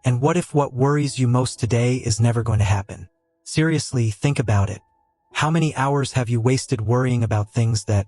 And what if what worries you most today is never going to happen? Seriously, think about it. How many hours have you wasted worrying about things that,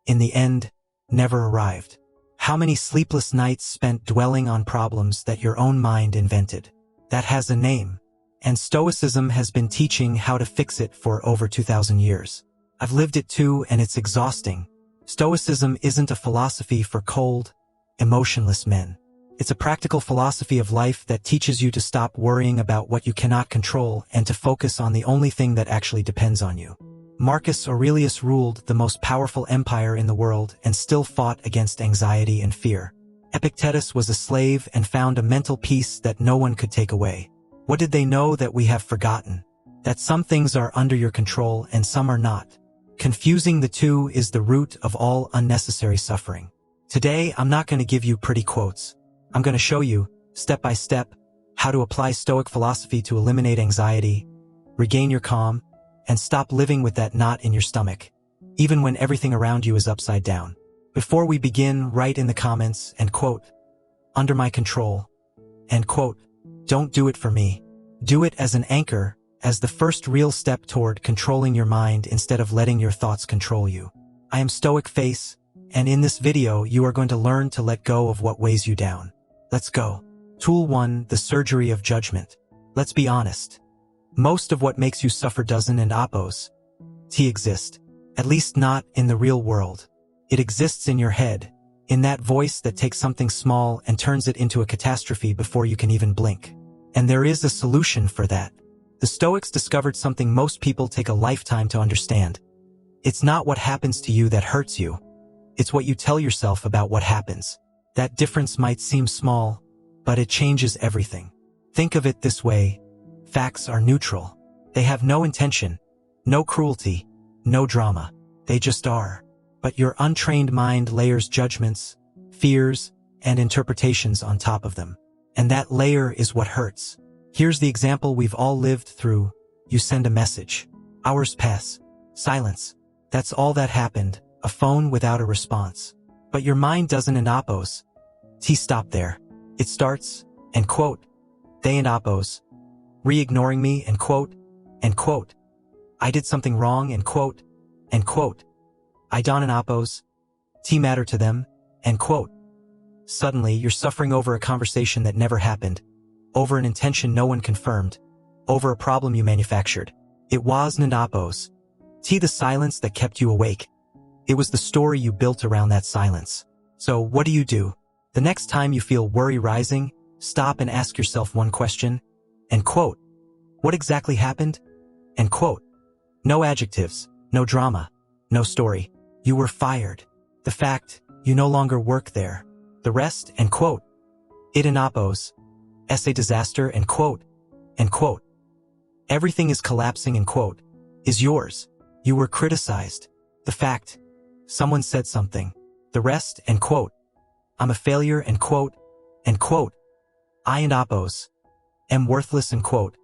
in the end, never arrived? How many sleepless nights spent dwelling on problems that your own mind invented? That has a name, and Stoicism has been teaching how to fix it for over 2,000 years. I've lived it too, and it's exhausting. Stoicism isn't a philosophy for cold, emotionless men. It's a practical philosophy of life that teaches you to stop worrying about what you cannot control and to focus on the only thing that actually depends on you. Marcus Aurelius ruled the most powerful empire in the world and still fought against anxiety and fear. Epictetus was a slave and found a mental peace that no one could take away. What did they know that we have forgotten? That some things are under your control and some are not. Confusing the two is the root of all unnecessary suffering. Today, I'm not going to give you pretty quotes. I'm going to show you, step by step, how to apply Stoic philosophy to eliminate anxiety, regain your calm, and stop living with that knot in your stomach, even when everything around you is upside down. Before we begin, write in the comments and quote, "Under my control," and quote, "Don't do it for me." Do it as an anchor, as the first real step toward controlling your mind instead of letting your thoughts control you. I am Stoic Face, and in this video you are going to learn to let go of what weighs you down. Let's go. Tool 1, the surgery of judgment. Let's be honest. Most of what makes you suffer doesn't exist. At least not in the real world. It exists in your head, in that voice that takes something small and turns it into a catastrophe before you can even blink. And there is a solution for that. The Stoics discovered something most people take a lifetime to understand. It's not what happens to you that hurts you. It's what you tell yourself about what happens. That difference might seem small, but it changes everything. Think of it this way. Facts are neutral. They have no intention, no cruelty, no drama. They just are. But your untrained mind layers judgments, fears, and interpretations on top of them. And that layer is what hurts. Here's the example we've all lived through. You send a message. Hours pass. Silence. That's all that happened. A phone without a response. But your mind doesn't stop there. It starts, and quote, "They re-ignoring me, and quote, "I did something wrong, and quote, "I don't matter to them, and quote." Suddenly, you're suffering over a conversation that never happened, over an intention no one confirmed, over a problem you manufactured. It was the silence that kept you awake. It was the story you built around that silence. So what do? The next time you feel worry rising, stop and ask yourself one question, and quote, "What exactly happened?" And quote. No adjectives, no drama, no story. You were fired. The fact, you no longer work there. The rest, and quote. It essay disaster, and quote. Everything is collapsing, and quote, is yours. You were criticized. The fact, someone said something. The rest, and quote. I'm a failure, and quote. I am worthless, and quote,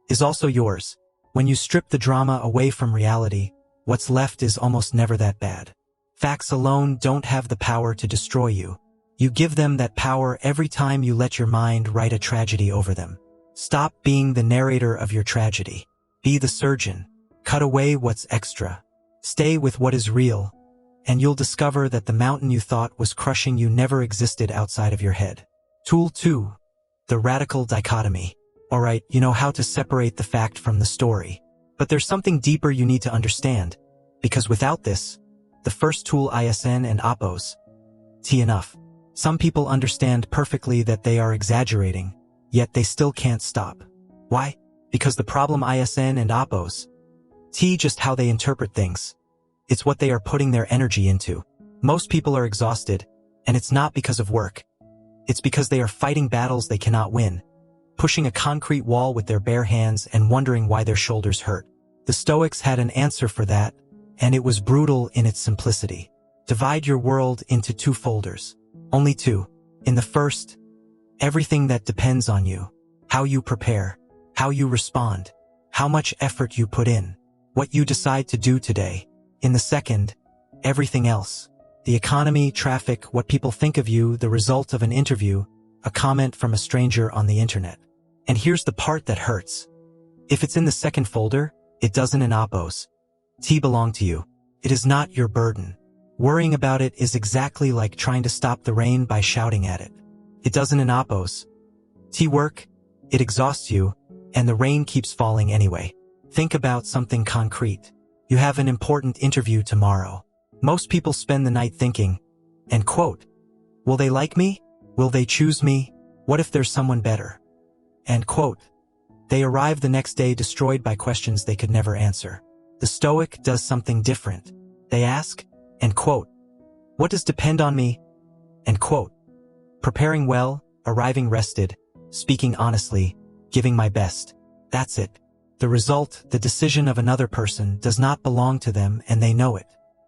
is also yours. When you strip the drama away from reality, what's left is almost never that bad. Facts alone don't have the power to destroy you. You give them that power every time you let your mind write a tragedy over them. Stop being the narrator of your tragedy. Be the surgeon. Cut away what's extra. Stay with what is real, and you'll discover that the mountain you thought was crushing you never existed outside of your head. Tool 2. The radical dichotomy. Alright, you know how to separate the fact from the story. But there's something deeper you need to understand, because without this, the first tool ISN and enough. Some people understand perfectly that they are exaggerating, yet they still can't stop. Why? Because the problem ISN and just how they interpret things. It's what they are putting their energy into. Most people are exhausted, and it's not because of work. It's because they are fighting battles they cannot win, pushing a concrete wall with their bare hands and wondering why their shoulders hurt. The Stoics had an answer for that, and it was brutal in its simplicity. Divide your world into 2 folders. Only 2. In the first, everything that depends on you. How you prepare, how you respond, how much effort you put in, what you decide to do today. In the second, everything else. The economy, traffic, what people think of you, the result of an interview, a comment from a stranger on the internet. And here's the part that hurts. If it's in the second folder, it doesn't in oppose. Belong to you. It is not your burden. Worrying about it is exactly like trying to stop the rain by shouting at it. It doesn't in oppose. Work, it exhausts you, and the rain keeps falling anyway. Think about something concrete. You have an important interview tomorrow. Most people spend the night thinking, and quote, will they like me? Will they choose me? What if there's someone better? And quote. They arrive the next day destroyed by questions they could never answer. The Stoic does something different. They ask, and quote, what does depend on me? And quote. Preparing well, arriving rested, speaking honestly, giving my best. That's it. The result, the decision of another person, does not belong to them and they know it.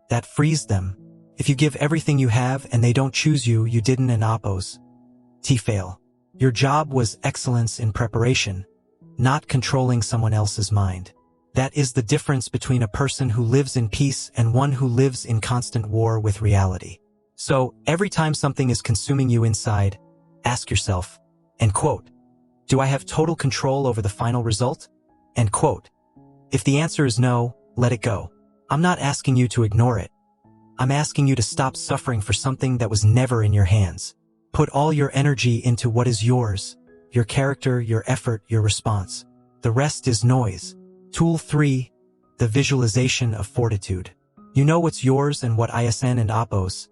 That frees them. If you give everything you have and they don't choose you, you didn't in oppose. Fail. Your job was excellence in preparation, not controlling someone else's mind. That is the difference between a person who lives in peace and one who lives in constant war with reality. So, every time something is consuming you inside, ask yourself, and quote, do I have total control over the final result? And quote. If the answer is no, let it go. I'm not asking you to ignore it. I'm asking you to stop suffering for something that was never in your hands. Put all your energy into what is yours, your character, your effort, your response. The rest is noise. Tool 3, the visualization of fortitude. You know what's yours and what ISN and oppose.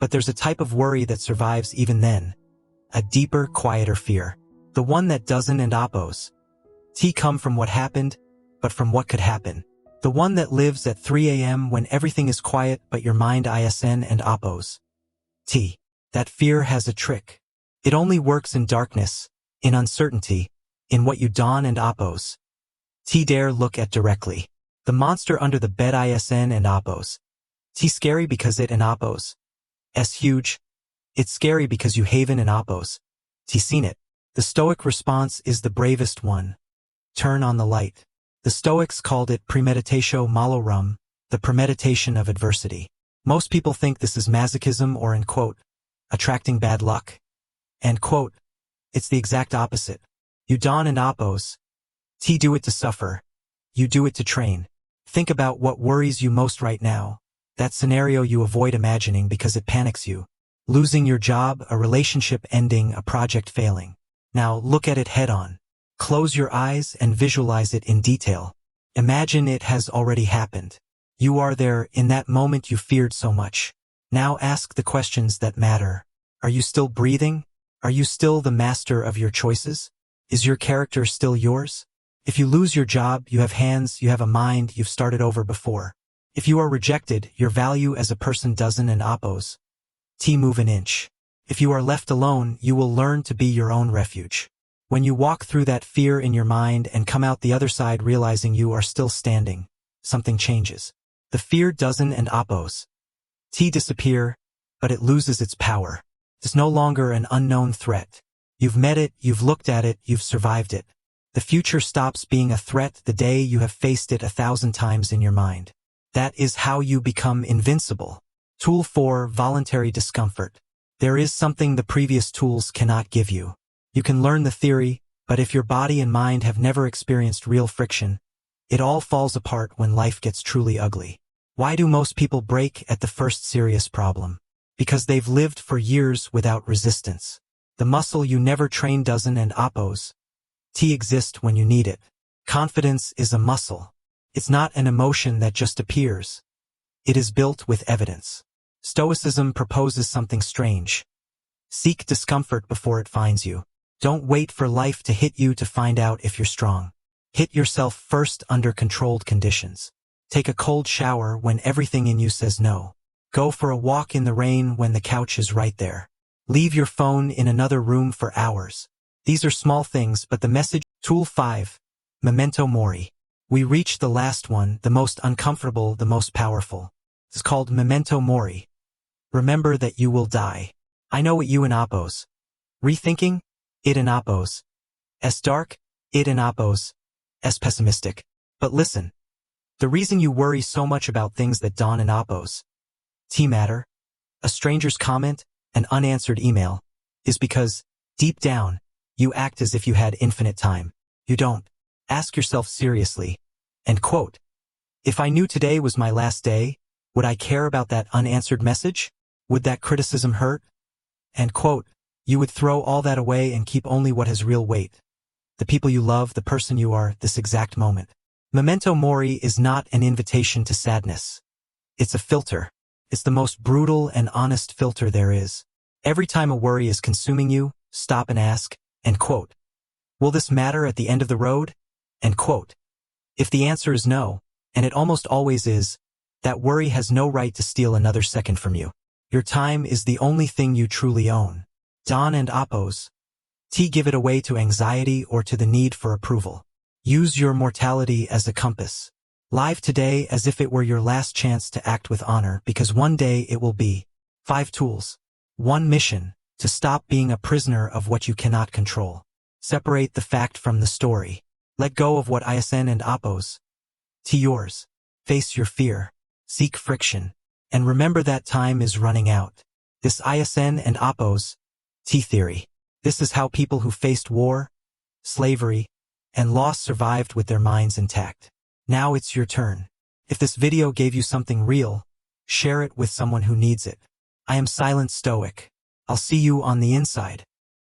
But there's a type of worry that survives even then. A deeper, quieter fear. The one that doesn't and oppose. Come from what happened, but from what could happen. The one that lives at 3 a.m. when everything is quiet but your mind ISN and oppose. That fear has a trick. It only works in darkness, in uncertainty, in what you don and oppose. Dare look at directly. The monster under the bed ISN and oppose. Scary because it and oppose. Huge. It's scary because you haven and oppose. Seen it. The Stoic response is the bravest one. Turn on the light. The Stoics called it premeditatio malorum, the premeditation of adversity. Most people think this is masochism or, in quote, attracting bad luck. And quote, it's the exact opposite. You don and oppose. Do it to suffer. You do it to train. Think about what worries you most right now. That scenario you avoid imagining because it panics you. Losing your job, a relationship ending, a project failing. Now look at it head on. Close your eyes and visualize it in detail. Imagine it has already happened. You are there in that moment you feared so much. Now ask the questions that matter. Are you still breathing? Are you still the master of your choices? Is your character still yours? If you lose your job, you have hands, you have a mind, you've started over before. If you are rejected, your value as a person doesn't and oppose. Move an inch. If you are left alone, you will learn to be your own refuge. When you walk through that fear in your mind and come out the other side realizing you are still standing, something changes. The fear doesn't and oppose. Disappear, but it loses its power. It's no longer an unknown threat. You've met it, you've looked at it, you've survived it. The future stops being a threat the day you have faced it 1,000 times in your mind. That is how you become invincible. Tool 4, voluntary discomfort. There is something the previous tools cannot give you. You can learn the theory, but if your body and mind have never experienced real friction, it all falls apart when life gets truly ugly. Why do most people break at the first serious problem? Because they've lived for years without resistance. The muscle you never train doesn't and oppose. Exist when you need it. Confidence is a muscle. It's not an emotion that just appears. It is built with evidence. Stoicism proposes something strange. Seek discomfort before it finds you. Don't wait for life to hit you to find out if you're strong. Hit yourself first under controlled conditions. Take a cold shower when everything in you says no. Go for a walk in the rain when the couch is right there. Leave your phone in another room for hours. These are small things, but the message. Tool 5. Memento mori. We reach the last one, the most uncomfortable, the most powerful. It's called memento mori. Remember that you will die. I know what you in oppose. Rethinking? It in oppose. Dark? It in oppose. Pessimistic. But listen. The reason you worry so much about things that dawn in oppose, matter, a stranger's comment, an unanswered email, is because, deep down, You act as if you had infinite time. You don't. Ask yourself seriously. And quote, if I knew today was my last day, would I care about that unanswered message? Would that criticism hurt? And quote, you would throw all that away and keep only what has real weight. The people you love, the person you are, this exact moment. Memento mori is not an invitation to sadness. It's a filter. It's the most brutal and honest filter there is. Every time a worry is consuming you, stop and ask, and quote, will this matter at the end of the road? And quote, if the answer is no, and it almost always is, that worry has no right to steal another second from you. Your time is the only thing you truly own. Don and Oppos. Give it away to anxiety or to the need for approval. Use your mortality as a compass. Live today as if it were your last chance to act with honor, because one day it will be. 5 tools. 1 mission, to stop being a prisoner of what you cannot control. Separate the fact from the story. Let go of what ISN and Oppos. Yours. Face your fear. Seek friction. And remember that time is running out. This ISN and Oppos. Theory. This is how people who faced war, slavery, and loss survived with their minds intact. Now it's your turn. If this video gave you something real, share it with someone who needs it. I am Silent Stoic. I'll see you on the inside.